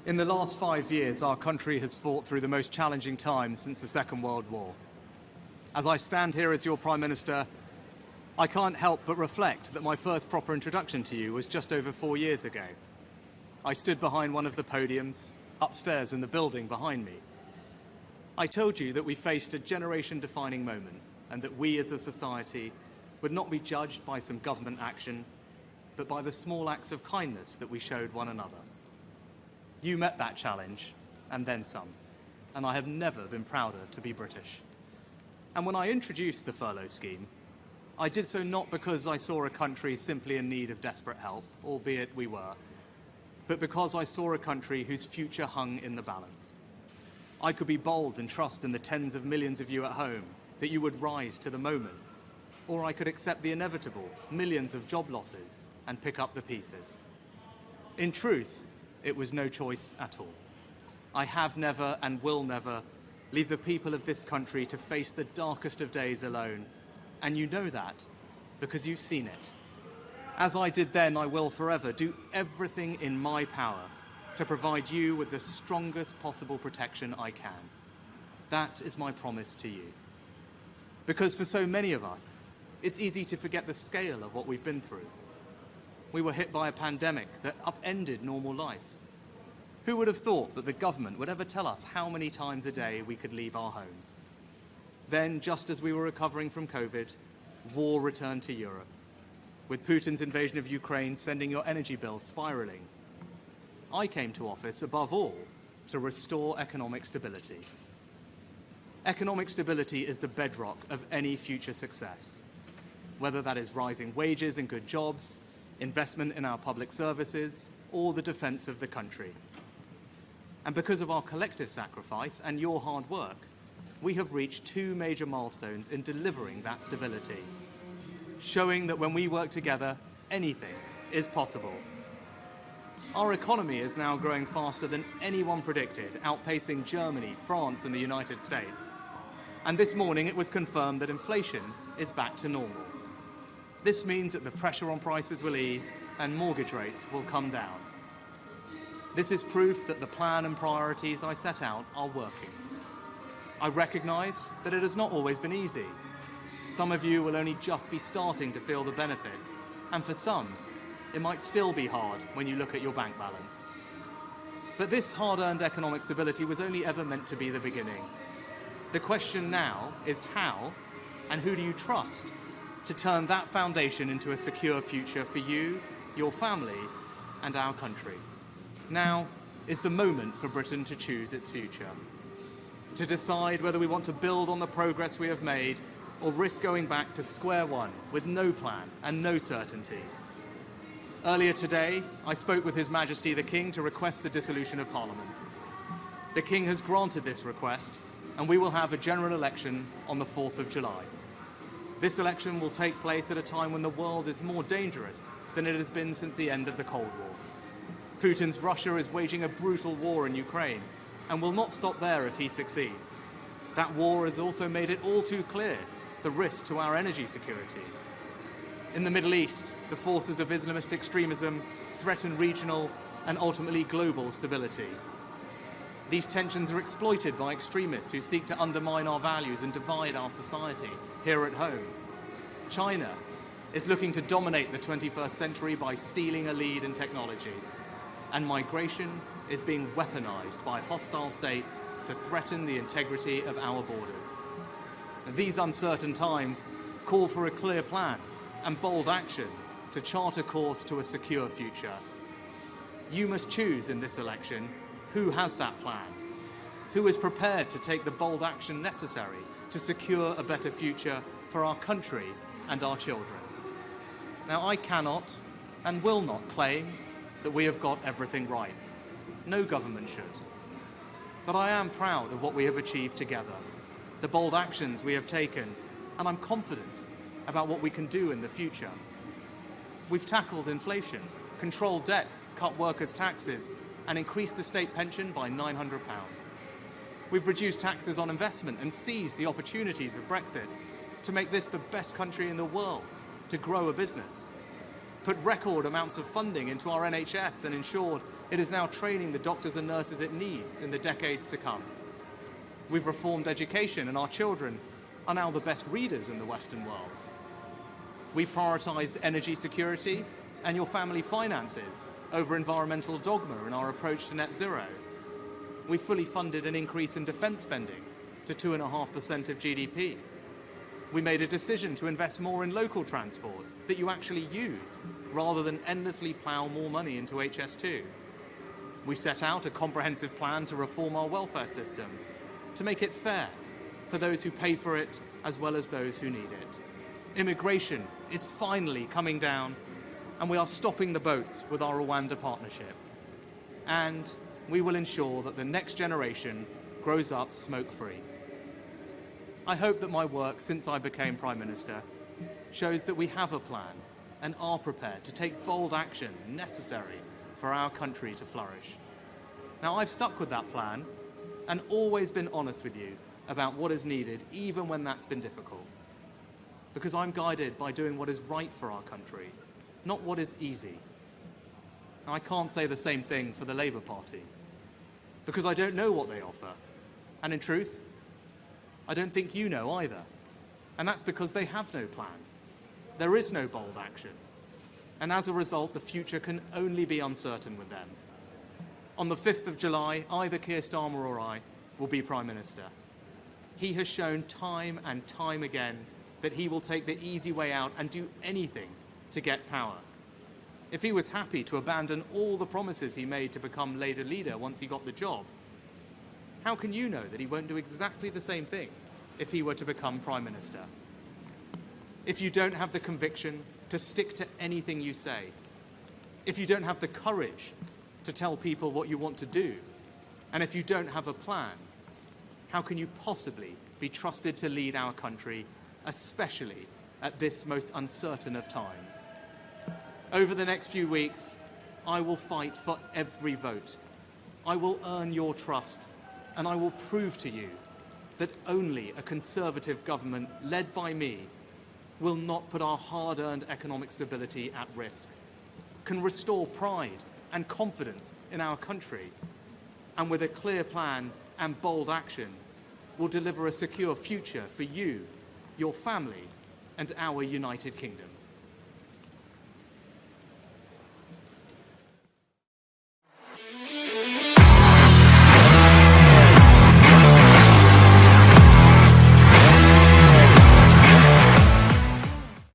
In the last 5 years, our country has fought through the most challenging times since the Second World War. As I stand here as your Prime Minister, I can't help but reflect that my first proper introduction to you was just over 4 years ago. I stood behind one of the podiums, upstairs in the building behind me. I told you that we faced a generation-defining moment and that we as a society would not be judged by some government action, but by the small acts of kindness that we showed one another. You met that challenge, and then some, and I have never been prouder to be British. And when I introduced the furlough scheme, I did so not because I saw a country simply in need of desperate help, albeit we were, but because I saw a country whose future hung in the balance. I could be bold and trust in the tens of millions of you at home that you would rise to the moment, or I could accept the inevitable millions of job losses and pick up the pieces. In truth, it was no choice at all. I have never and will never leave the people of this country to face the darkest of days alone, and you know that because you've seen it. As I did then, I will forever do everything in my power to provide you with the strongest possible protection I can. That is my promise to you. Because for so many of us, it's easy to forget the scale of what we've been through. We were hit by a pandemic that upended normal life. Who would have thought that the government would ever tell us how many times a day we could leave our homes? Then, just as we were recovering from COVID, war returned to Europe, with Putin's invasion of Ukraine sending your energy bills spiraling. I came to office, above all, to restore economic stability. Economic stability is the bedrock of any future success, whether that is rising wages and good jobs, investment in our public services, or the defence of the country. And because of our collective sacrifice and your hard work, we have reached 2 major milestones in delivering that stability, showing that when we work together, anything is possible. Our economy is now growing faster than anyone predicted, outpacing Germany, France, and the United States. And this morning it was confirmed that inflation is back to normal. This means that the pressure on prices will ease and mortgage rates will come down. This is proof that the plan and priorities I set out are working. I recognise that it has not always been easy. Some of you will only just be starting to feel the benefits, and for some, it might still be hard when you look at your bank balance. But this hard-earned economic stability was only ever meant to be the beginning. The question now is how, and who do you trust to turn that foundation into a secure future for you, your family, and our country? Now is the moment for Britain to choose its future, to decide whether we want to build on the progress we have made or risk going back to square one with no plan and no certainty. Earlier today, I spoke with His Majesty the King to request the dissolution of Parliament. The King has granted this request, and we will have a general election on the 4th of July. This election will take place at a time when the world is more dangerous than it has been since the end of the Cold War. Putin's Russia is waging a brutal war in Ukraine and will not stop there if he succeeds. That war has also made it all too clear the risk to our energy security. In the Middle East, the forces of Islamist extremism threaten regional and ultimately global stability. These tensions are exploited by extremists who seek to undermine our values and divide our society here at home. China is looking to dominate the 21st century by stealing a lead in technology. And migration is being weaponized by hostile states to threaten the integrity of our borders. These uncertain times call for a clear plan and bold action to chart a course to a secure future. You must choose in this election who has that plan, who is prepared to take the bold action necessary to secure a better future for our country and our children. Now, I cannot and will not claim that we have got everything right. No government should. But I am proud of what we have achieved together, the bold actions we have taken, and I'm confident about what we can do in the future. We've tackled inflation, controlled debt, cut workers' taxes, and increased the state pension by £900. We've reduced taxes on investment and seized the opportunities of Brexit to make this the best country in the world to grow a business. put record amounts of funding into our NHS and ensured it is now training the doctors and nurses it needs in the decades to come. We've reformed education, and our children are now the best readers in the Western world. We prioritised energy security and your family finances over environmental dogma in our approach to net zero. We fully funded an increase in defence spending to 2.5% of GDP. We made a decision to invest more in local transport that you actually use, rather than endlessly plough more money into HS2. We set out a comprehensive plan to reform our welfare system, to make it fair for those who pay for it as well as those who need it. Immigration is finally coming down, and we are stopping the boats with our Rwanda partnership. And we will ensure that the next generation grows up smoke-free. I hope that my work since I became Prime Minister shows that we have a plan and are prepared to take bold action necessary for our country to flourish. Now, I've stuck with that plan and always been honest with you about what is needed, even when that's been difficult. Because I'm guided by doing what is right for our country, not what is easy. Now, I can't say the same thing for the Labour Party, because I don't know what they offer. And in truth, I don't think you know either. And that's because they have no plan. There is no bold action. And as a result, the future can only be uncertain with them. On the 5th of July, either Keir Starmer or I will be Prime Minister. He has shown time and time again that he will take the easy way out and do anything to get power. If he was happy to abandon all the promises he made to become Labour leader once he got the job, how can you know that he won't do exactly the same thing if he were to become Prime Minister? If you don't have the conviction to stick to anything you say, if you don't have the courage to tell people what you want to do, and if you don't have a plan, how can you possibly be trusted to lead our country, especially at this most uncertain of times? Over the next few weeks, I will fight for every vote. I will earn your trust, and I will prove to you that only a Conservative government led by me will not put our hard-earned economic stability at risk, can restore pride and confidence in our country, and with a clear plan and bold action, will deliver a secure future for you, your family, and our United Kingdom.